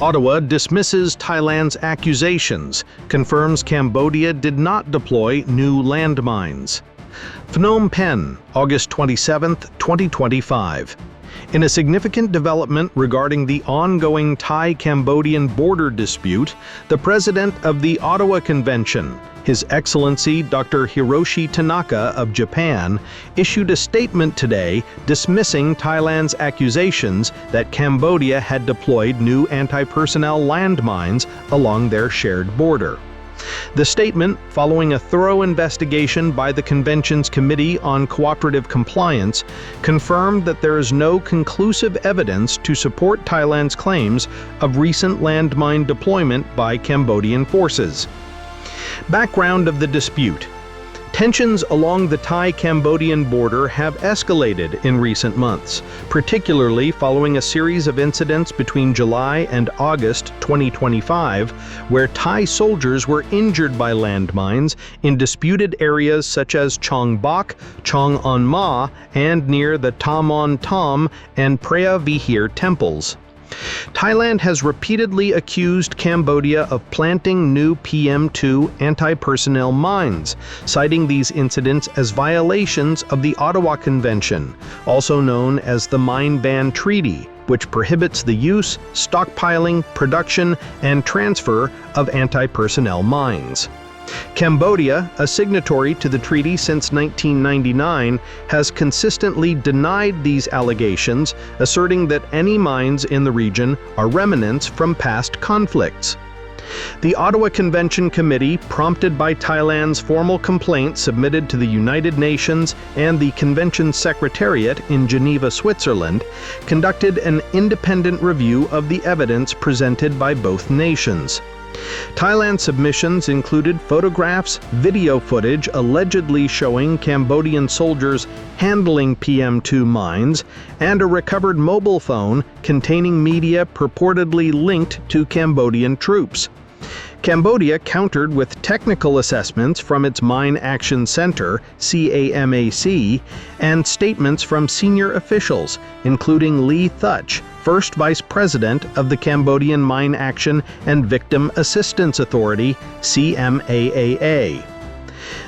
Ottawa dismisses Thailand's accusations, confirms Cambodia did not deploy new landmines. Phnom Penh, August 27, 2025. In a significant development regarding the ongoing Thai-Cambodian border dispute, the President of the Ottawa Convention, His Excellency Dr. Hiroshi Tanaka of Japan, issued a statement today dismissing Thailand's accusations that Cambodia had deployed new anti-personnel landmines along their shared border. The statement, following a thorough investigation by the Convention's Committee on Cooperative Compliance, confirmed that there is no conclusive evidence to support Thailand's claims of recent landmine deployment by Cambodian forces. Background of the dispute. Tensions along the Thai-Cambodian border have escalated in recent months, particularly following a series of incidents between July and August 2025, where Thai soldiers were injured by landmines in disputed areas such as Chong Bok, Chong On Ma, and near the Tam On Tom and Preah Vihear temples. Thailand has repeatedly accused Cambodia of planting new PM2 anti-personnel mines, citing these incidents as violations of the Ottawa Convention, also known as the Mine Ban Treaty, which prohibits the use, stockpiling, production, and transfer of anti-personnel mines. Cambodia, a signatory to the treaty since 1999, has consistently denied these allegations, asserting that any mines in the region are remnants from past conflicts. The Ottawa Convention Committee, prompted by Thailand's formal complaint submitted to the United Nations and the Convention Secretariat in Geneva, Switzerland, conducted an independent review of the evidence presented by both nations. Thailand's submissions included photographs, video footage allegedly showing Cambodian soldiers handling PM2 mines, and a recovered mobile phone containing media purportedly linked to Cambodian troops. Cambodia countered with technical assessments from its Mine Action Center, CAMAC, and statements from senior officials, including Lee Thuch, first vice president of the Cambodian Mine Action and Victim Assistance Authority, CMAAA.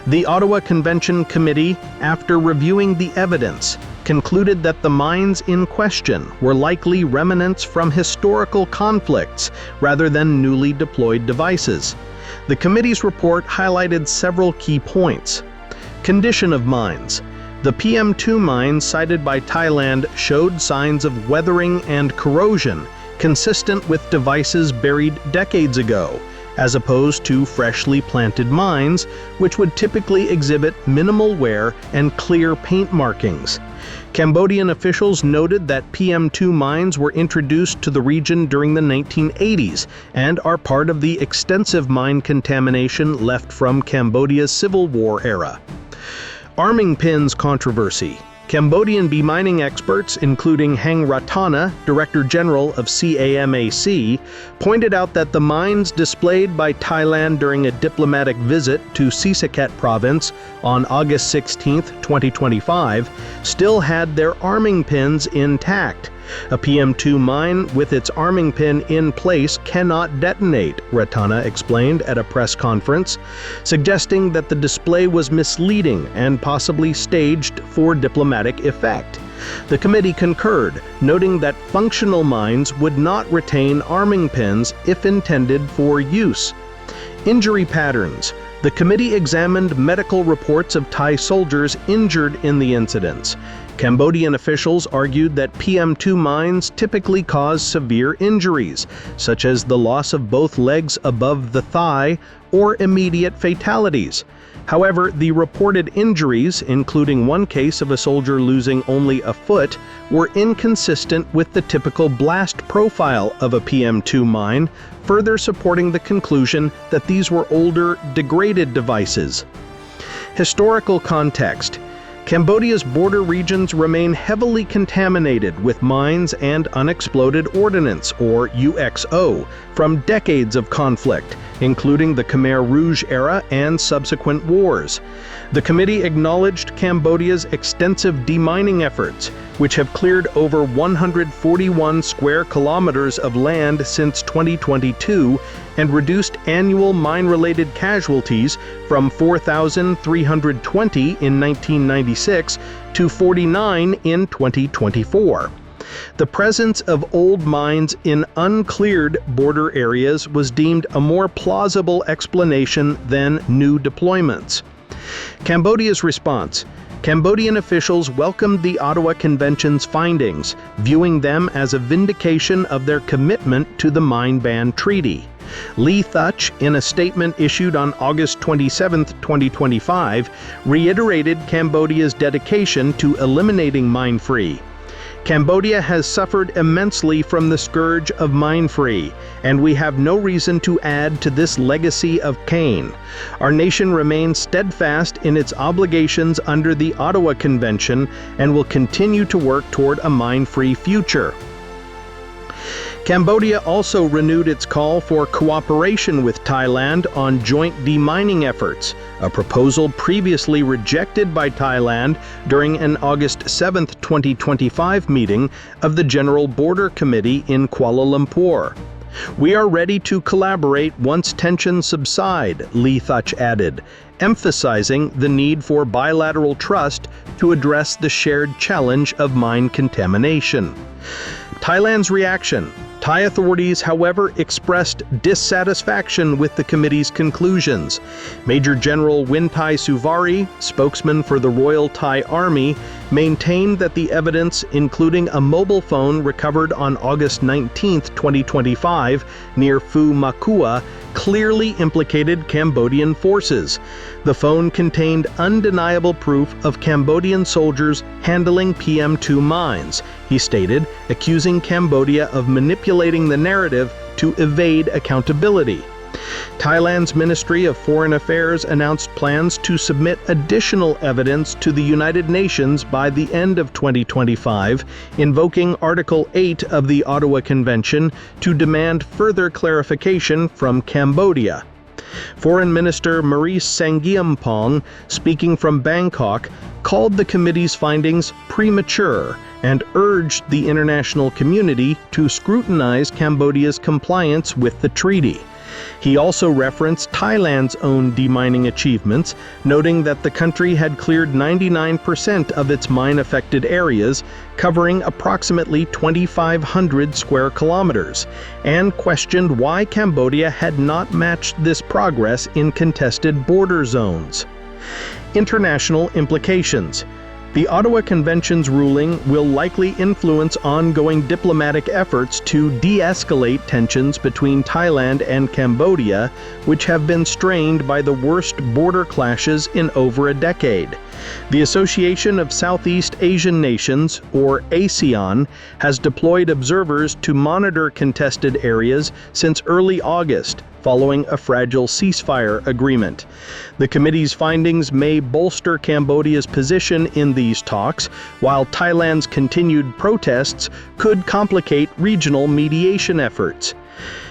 The Ottawa Convention Committee, after reviewing the evidence, concluded that the mines in question were likely remnants from historical conflicts rather than newly deployed devices. The committee's report highlighted several key points. Condition of mines. The PM2 mines cited by Thailand showed signs of weathering and corrosion, consistent with devices buried decades ago, as opposed to freshly planted mines, which would typically exhibit minimal wear and clear paint markings. Cambodian officials noted that PM2 mines were introduced to the region during the 1980s and are part of the extensive mine contamination left from Cambodia's Civil War era. Arming pins controversy. Cambodian demining experts, including Heng Ratana, Director General of CAMAC, pointed out that the mines displayed by Thailand during a diplomatic visit to Sisaket province on August 16, 2025, still had their arming pins intact. A PM2 mine with its arming pin in place cannot detonate, Ratana explained at a press conference, suggesting that the display was misleading and possibly staged for diplomatic effect. The committee concurred, noting that functional mines would not retain arming pins if intended for use. Injury patterns. The committee examined medical reports of Thai soldiers injured in the incidents. Cambodian officials argued that PM2 mines typically cause severe injuries, such as the loss of both legs above the thigh or immediate fatalities. However, the reported injuries, including one case of a soldier losing only a foot, were inconsistent with the typical blast profile of a PM2 mine, further supporting the conclusion that these were older, degraded devices. Historical context. Cambodia's border regions remain heavily contaminated with mines and unexploded ordnance, or UXO, from decades of conflict, including the Khmer Rouge era and subsequent wars. The committee acknowledged Cambodia's extensive demining efforts, which have cleared over 141 square kilometers of land since 2022 and reduced annual mine-related casualties from 4,320 in 1996 to 49 in 2024. The presence of old mines in uncleared border areas was deemed a more plausible explanation than new deployments. Cambodia's response. Cambodian officials welcomed the Ottawa Convention's findings, viewing them as a vindication of their commitment to the Mine Ban Treaty. Lee Thuch, in a statement issued on August 27, 2025, reiterated Cambodia's dedication to eliminating mine-free. Cambodia has suffered immensely from the scourge of mine-free, and we have no reason to add to this legacy of Cain. Our nation remains steadfast in its obligations under the Ottawa Convention and will continue to work toward a mine-free future. Cambodia also renewed its call for cooperation with Thailand on joint demining efforts, a proposal previously rejected by Thailand during an August 7, 2025 meeting of the General Border Committee in Kuala Lumpur. We are ready to collaborate once tensions subside, Lee Thuch added, emphasizing the need for bilateral trust to address the shared challenge of mine contamination. Thailand's reaction. Thai authorities, however, expressed dissatisfaction with the committee's conclusions. Major General Winthai Suvari, spokesman for the Royal Thai Army, maintained that the evidence, including a mobile phone recovered on August 19, 2025, near Phu Makua, clearly implicated Cambodian forces. The phone contained undeniable proof of Cambodian soldiers handling PM2 mines, he stated, accusing Cambodia of manipulating the narrative to evade accountability. Thailand's Ministry of Foreign Affairs announced plans to submit additional evidence to the United Nations by the end of 2025, invoking Article 8 of the Ottawa Convention to demand further clarification from Cambodia. Foreign Minister Maurice Sangiampong, speaking from Bangkok, called the committee's findings premature and urged the international community to scrutinize Cambodia's compliance with the treaty. He also referenced Thailand's own demining achievements, noting that the country had cleared 99% of its mine-affected areas, covering approximately 2,500 square kilometers, and questioned why Cambodia had not matched this progress in contested border zones. International implications. The Ottawa Convention's ruling will likely influence ongoing diplomatic efforts to de-escalate tensions between Thailand and Cambodia, which have been strained by the worst border clashes in over a decade. The Association of Southeast Asian Nations, or ASEAN, has deployed observers to monitor contested areas since early August, following a fragile ceasefire agreement. The committee's findings may bolster Cambodia's position in these talks, while Thailand's continued protests could complicate regional mediation efforts.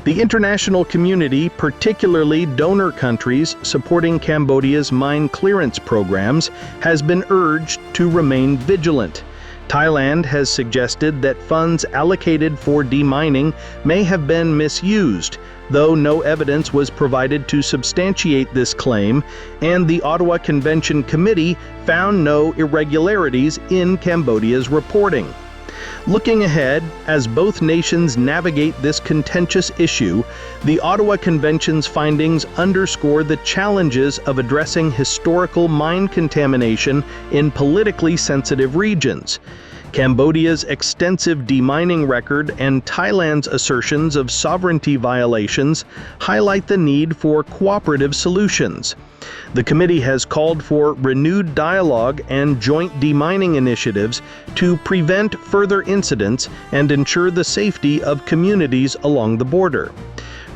The international community, particularly donor countries supporting Cambodia's mine clearance programs, has been urged to remain vigilant. Thailand has suggested that funds allocated for demining may have been misused, though no evidence was provided to substantiate this claim, and the Ottawa Convention Committee found no irregularities in Cambodia's reporting. Looking ahead, as both nations navigate this contentious issue, the Ottawa Convention's findings underscore the challenges of addressing historical mine contamination in politically sensitive regions. Cambodia's extensive demining record and Thailand's assertions of sovereignty violations highlight the need for cooperative solutions. The committee has called for renewed dialogue and joint demining initiatives to prevent further incidents and ensure the safety of communities along the border.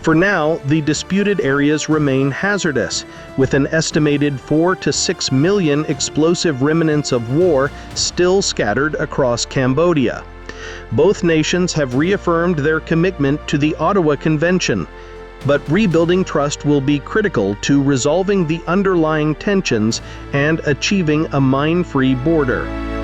For now, the disputed areas remain hazardous, with an estimated 4 to 6 million explosive remnants of war still scattered across Cambodia. Both nations have reaffirmed their commitment to the Ottawa Convention, but rebuilding trust will be critical to resolving the underlying tensions and achieving a mine-free border.